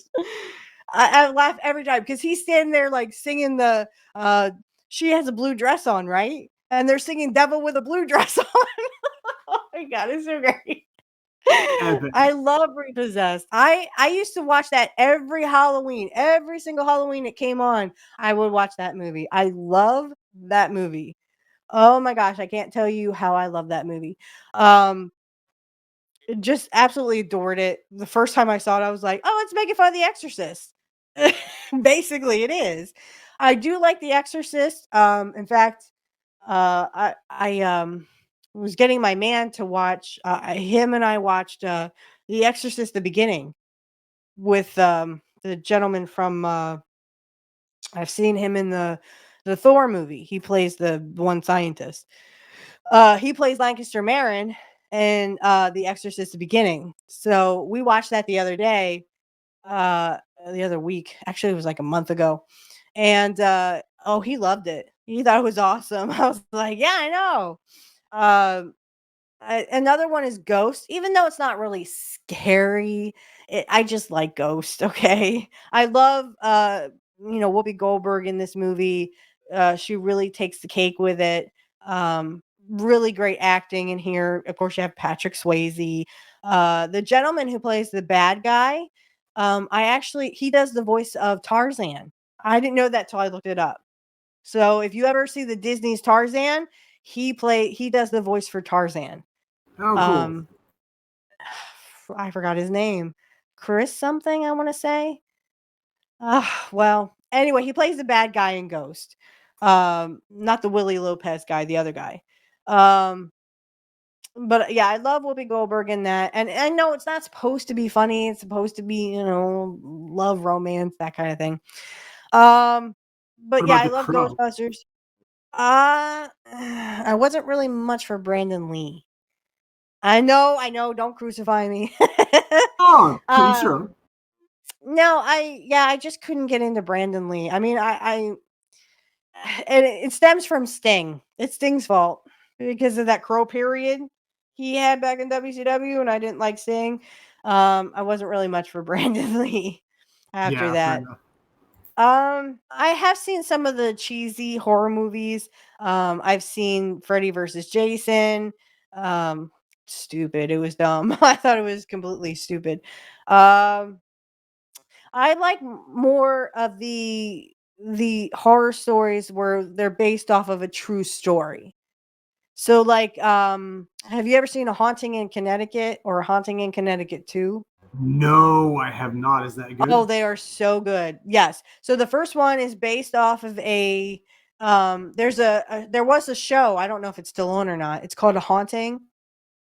I laugh every time because he's standing there like singing she has a blue dress on, right? And they're singing Devil with a Blue Dress on. Oh my god, it's so great. Epic. I love Repossessed. I used to watch that every Halloween. Every single Halloween it came on, I would watch that movie. I love that movie. Oh my gosh, I can't tell you how I love that movie. Um, just absolutely adored it. The first time I saw it, I was like, "Oh, it's making fun of The Exorcist." Basically, it is. I do like The Exorcist. In fact, I was getting my man to watch. Him and I watched The Exorcist: The Beginning with the gentleman from. I've seen him in the Thor movie. He plays the one scientist. He plays Lancaster Marin in The Exorcist: The Beginning. So we watched that the other day, uh, the other week. Actually, it was like a month ago, and oh, he loved it. He thought it was awesome. I was like, yeah, I know. Um, another one is Ghost, even though it's not really scary, I just like Ghost, okay? I love, Whoopi Goldberg in this movie. She really takes the cake with it. Really great acting in here. Of course, you have Patrick Swayze. The gentleman who plays the bad guy, he does the voice of Tarzan. I didn't know that till I looked it up. So if you ever see the Disney's Tarzan, he does the voice for Tarzan. Oh, cool. Um, I forgot his name. Chris something, I wanna say? Well, anyway, he plays the bad guy in Ghost. Not the Willie Lopez guy, the other guy. Um, but yeah, I love Whoopi Goldberg in that, and I know it's not supposed to be funny, it's supposed to be, love, romance, that kinda thing. What But yeah, about I The love Crow? Ghostbusters. I wasn't really much for Brandon Lee. I know, don't crucify me. Oh, to each their Um, own. no, I just couldn't get into Brandon Lee. I mean, I and it stems from Sting. It's Sting's fault because of that Crow period he had back in WCW, and I didn't like Sting. I wasn't really much for Brandon Lee after Yeah, fair that. enough. I have seen some of the cheesy horror movies. I've seen Freddy versus Jason. Um, Stupid. It was dumb. I thought it was completely stupid. Um, I like more of the horror stories where they're based off of a true story. So like have you ever seen A Haunting in Connecticut or A Haunting in Connecticut 2? No, I have not. Is that Oh, good? they are so good. Yes. So the first one is based off of there was a show, I don't know if it's still on or not. It's called A Haunting,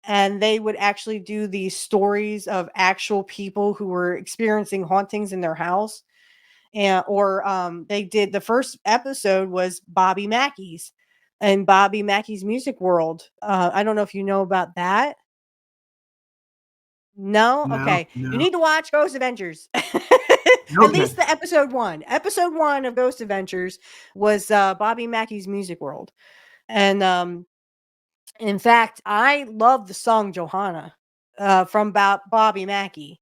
and they would actually do these stories of actual people who were experiencing hauntings in their house. And or they did the first episode was Bobby Mackey's and Bobby Mackey's Music World. I don't know if you know about that. No? No, Okay. You no. need to watch Ghost Adventures. At Okay. least the episode 1. Episode 1 of Ghost Adventures was, Bobby Mackey's Music World. And, in fact, I love the song Johanna, from Bobby Mackey.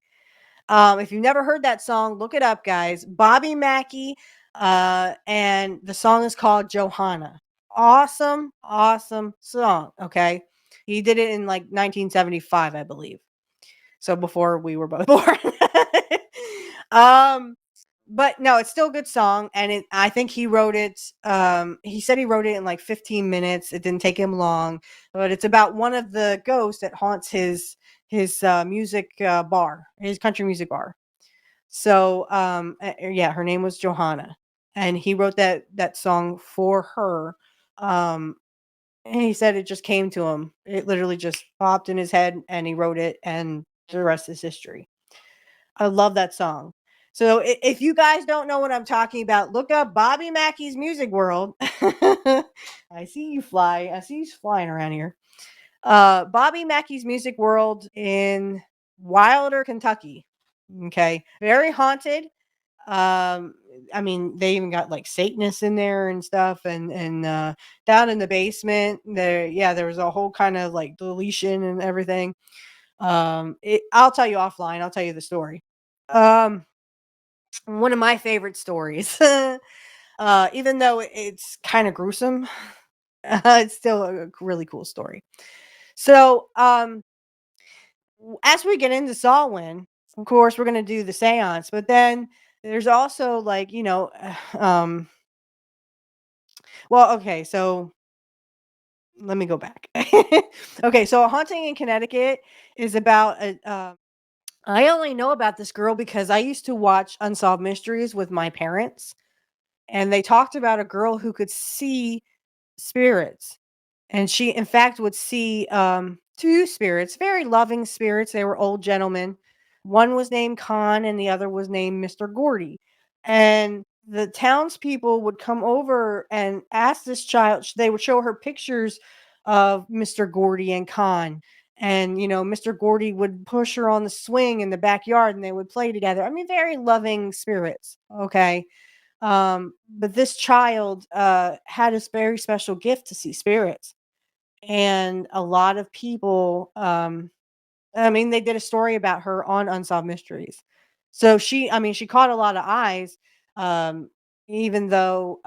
If you've never heard that song, look it up, guys. Bobby Mackey, and the song is called Johanna. Awesome, awesome song, okay? He did it in, like, 1975, I believe. So before we were both born. Um, but no, it's still a good song, and I think he wrote it. He said he wrote it in like 15 minutes. It didn't take him long, but it's about one of the ghosts that haunts his music bar, his country music bar. So yeah, her name was Johanna, and he wrote that song for her. Um, and he said it just came to him. It literally just popped in his head, and he wrote it, and the rest is history. I love that song. So if you guys don't know what I'm talking about, look up Bobby Mackey's Music World. I see you fly. I see you flying around here. Bobby Mackey's Music World in Wilder, Kentucky. Okay, very haunted. Um, I mean, they even got like Satanists in there and stuff, and down in the basement there, yeah, there was a whole kind of like deletion and everything. I'll tell you offline. I'll tell you the story. Um, One of my favorite stories. Even though it's kind of gruesome, it's still a really cool story. So, as we get into Samhain, of course, we're gonna do the seance, but then there's also like, well, okay, so let me go back. Okay, so a haunting in Connecticut is about I only know about this girl because I used to watch Unsolved Mysteries with my parents, and they talked about a girl who could see spirits. And she, in fact, would see two spirits, very loving spirits. They were old gentlemen. One was named Con, and the other was named Mr. Gordy. And the townspeople would come over and ask this child, they would show her pictures of Mr. Gordy and Con. And, Mr. Gordy would push her on the swing in the backyard and they would play together. I mean, very loving spirits. Okay. But this child had this very special gift to see spirits. And a lot of people, I mean, they did a story about her on Unsolved Mysteries. So she caught a lot of eyes, um, even though,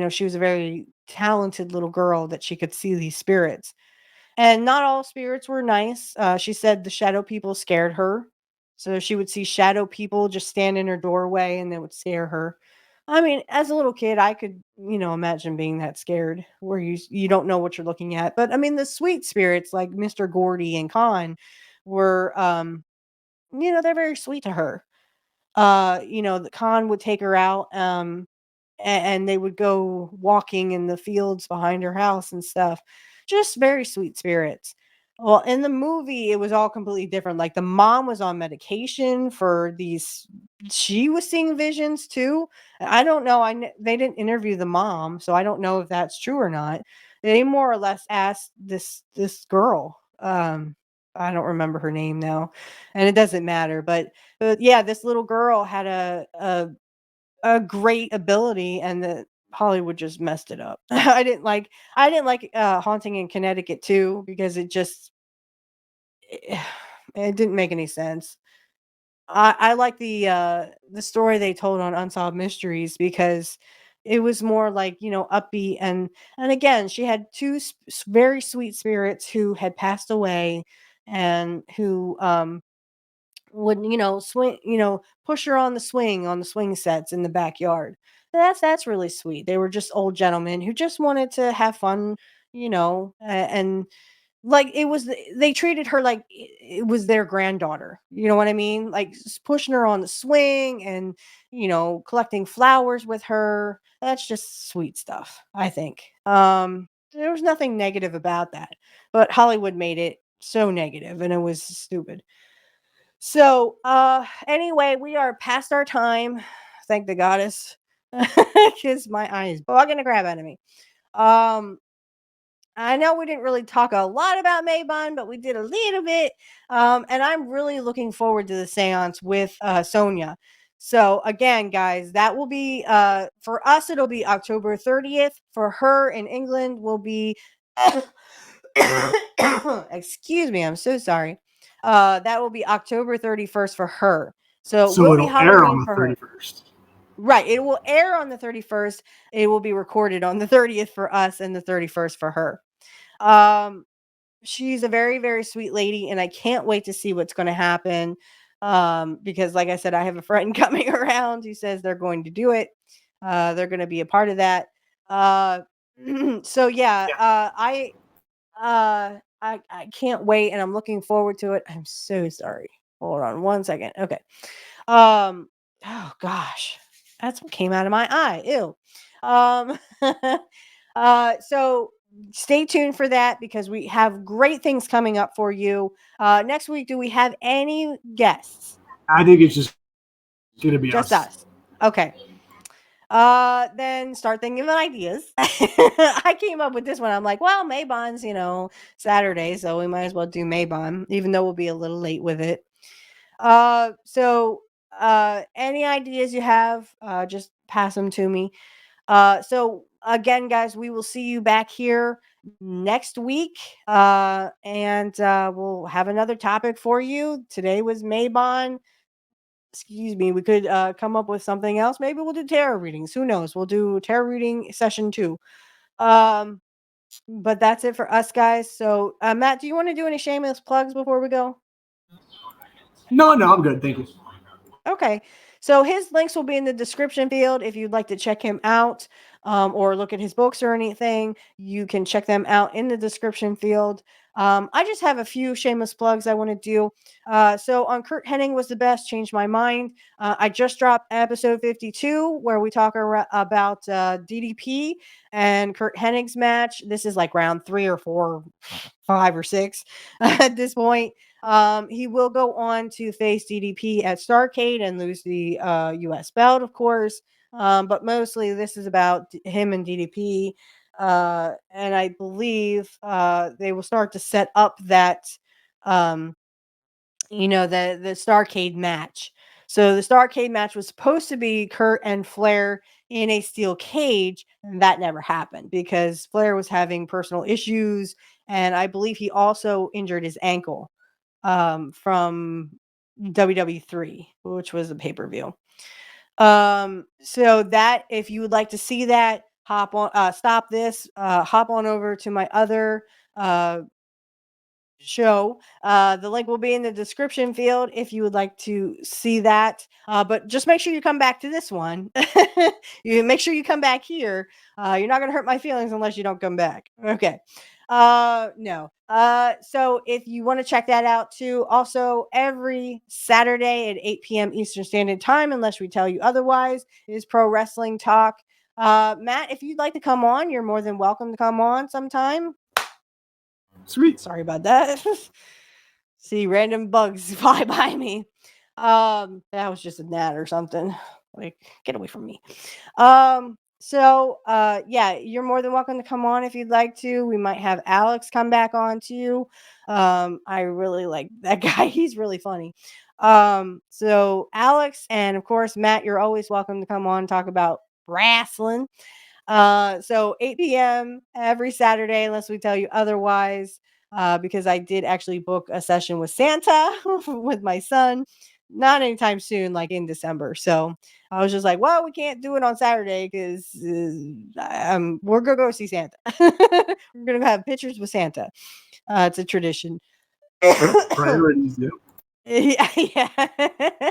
she was a very talented little girl that she could see these spirits. And not all spirits were nice. She said the shadow people scared her. So she would see shadow people just stand in her doorway and they would scare her. I mean, as a little kid, I could, imagine being that scared where you don't know what you're looking at. But I mean, the sweet spirits like Mr. Gordy and Con were, they're very sweet to her. The Khan would take her out, and they would go walking in the fields behind her house and stuff. Just very sweet spirits. Well, in the movie, it was all completely different. Like the mom was on medication for these. She was seeing visions too. I don't know. They didn't interview the mom, so I don't know if that's true or not. They more or less asked this girl. I don't remember her name now, and it doesn't matter. But yeah, this little girl had a great ability, and the Hollywood just messed it up. I didn't like Haunting in Connecticut too because it didn't make any sense. I like the story they told on Unsolved Mysteries because it was more like, upbeat, and again, she had two very sweet spirits who had passed away and who would, swing, push her on the swing sets in the backyard. That's really sweet. They were just old gentlemen who just wanted to have fun, and like they treated her like it was their granddaughter. You know what I mean? Like pushing her on the swing and, collecting flowers with her. That's just sweet stuff, I think. There was nothing negative about that, but Hollywood made it so negative and it was stupid. So, anyway, we are past our time. Thank the goddess. Because my eye is bugging the crap out of me. Um, I know we didn't really talk a lot about Mabon, but we did a little bit. And I'm really looking forward to the seance with Sonia. So again, guys, that will be for us, it'll be October 30th. For her in England will be excuse me, I'm so sorry. That will be October 31st for her. So it So will be it'll air on Halloween the for her. 31st. Right. It will air on the 31st. It will be recorded on the 30th for us and the 31st for her. Um, she's a very, very sweet lady, and I can't wait to see what's going to happen. Because, like I said, I have a friend coming around who says they're going to do it. They're going to be a part of that. Uh, so yeah, Yeah. I can't wait, and I'm looking forward to it. I'm so sorry. Hold on one second. Okay. Um, oh gosh, that's what came out of my eye. Ew. Um, so stay tuned for that because we have great things coming up for you. Next week, do we have any guests? I think it's just going to be Just us. us. Okay. Then start thinking of ideas. I came up with this one. I'm like, well, Mabon's, Saturday, so we might as well do Mabon, even though we'll be a little late with it. So any ideas you have, just pass them to me. So again, guys, we will see you back here next week. And we'll have another topic for you. Today was Mabon. Excuse me. We could come up with something else. Maybe we'll do tarot readings. Who knows? We'll do tarot reading session 2. Um, But that's it for us, guys. So, Matt, do you want to do any shameless plugs before we go? No, no, I'm good. Thank you. Okay. So his links will be in the description field if you'd like to check him out, or look at his books or anything. You can check them out in the description field. I just have a few shameless plugs I want to do. So on Kurt Hennig was the best, changed my mind. I just dropped episode 52 where we talk about DDP and Kurt Hennig's match. This is like round 3 or 4, 5 or 6 at this point. He will go on to face DDP at Starrcade and lose the US belt, of course. But mostly this is about him and DDP. And I believe they will start to set up that, um, the Starrcade match. So the Starrcade match was supposed to be Kurt and Flair in a steel cage, and that never happened because Flair was having personal issues, and I believe he also injured his ankle from WWE3, which was a pay-per-view. So that if you would like to see that, stop this, hop on over to my other uh show. The link will be in the description field if you would like to see that. But just make sure you come back to this one. You make sure you come back here. You're not gonna hurt my feelings unless you don't come back. Okay. No. So if you want to check that out too, also every Saturday at 8 p.m. Eastern Standard Time, unless we tell you otherwise, is Pro Wrestling Talk. Matt, if you'd like to come on, you're more than welcome to come on sometime. Sweet. Sorry about that. See random bugs fly by me. That was just a gnat or something. Like, get away from me. Yeah, you're more than welcome to come on if you'd like to. We might have Alex come back on too. I really like that guy. He's really funny. So Alex and of course Matt, you're always welcome to come on and talk about wrestling. So 8 p.m. every Saturday, unless we tell you otherwise, because I did actually book a session with Santa with my son, not anytime soon, like in December. So I was just like, well, we can't do it on Saturday because we're gonna go see Santa. We're gonna have pictures with Santa. It's a tradition. Priorities. Yep. Yeah, yeah.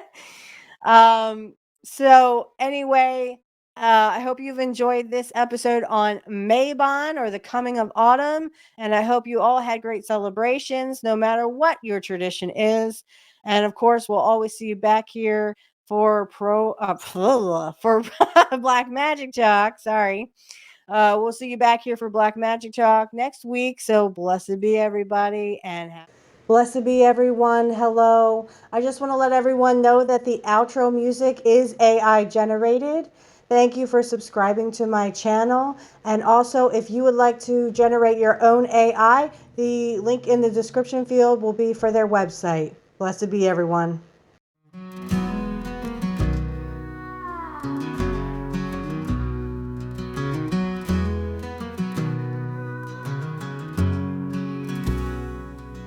um, so anyway, I hope you've enjoyed this episode on Mabon or the coming of autumn, and I hope you all had great celebrations, no matter what your tradition is. And of course, we'll always see you back here for for Black Magic Talk. Sorry. We'll see you back here for Black Magic Talk next week. So blessed be everybody and blessed be everyone. Hello. I just want to let everyone know that the outro music is AI generated. Thank you for subscribing to my channel. And also, if you would like to generate your own AI, the link in the description field will be for their website. Blessed be everyone.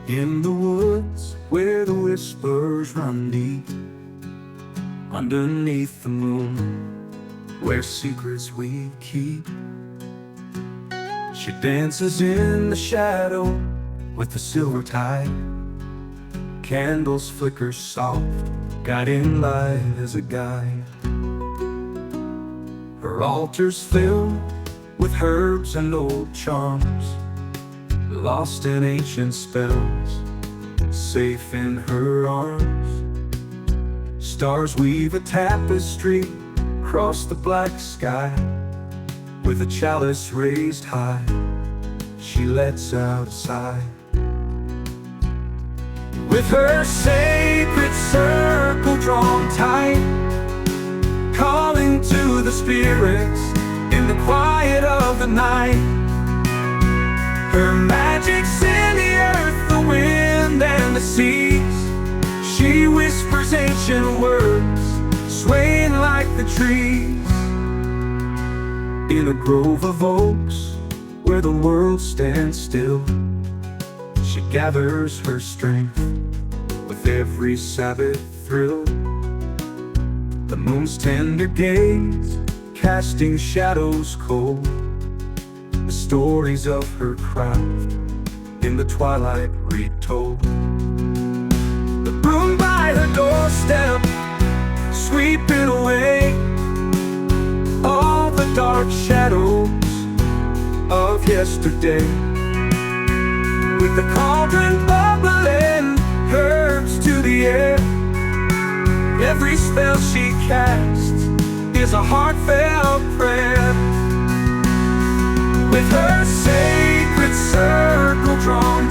In the woods where the whispers run deep, underneath the moon, where secrets we keep, she dances in the shadow with the silver tide. Candles flicker soft, guiding light as a guide. Her altar's filled with herbs and old charms, lost in ancient spells, safe in her arms. Stars weave a tapestry across the black sky. With a chalice raised high, she lets out a sigh. With her sacred circle drawn tight, calling to the spirits in the quiet of the night. Her magic's in the earth, the wind, and the seas. She whispers ancient words, swaying like the trees. In a grove of oaks, where the world stands still, she gathers her strength with every Sabbath thrill. The moon's tender gaze, casting shadows cold. The stories of her craft in the twilight retold. The broom by her doorstep, sweeping away all the dark shadows of yesterday. With the cauldron bubbling, herbs to the air, every spell she casts is a heartfelt prayer. With her sacred circle drawn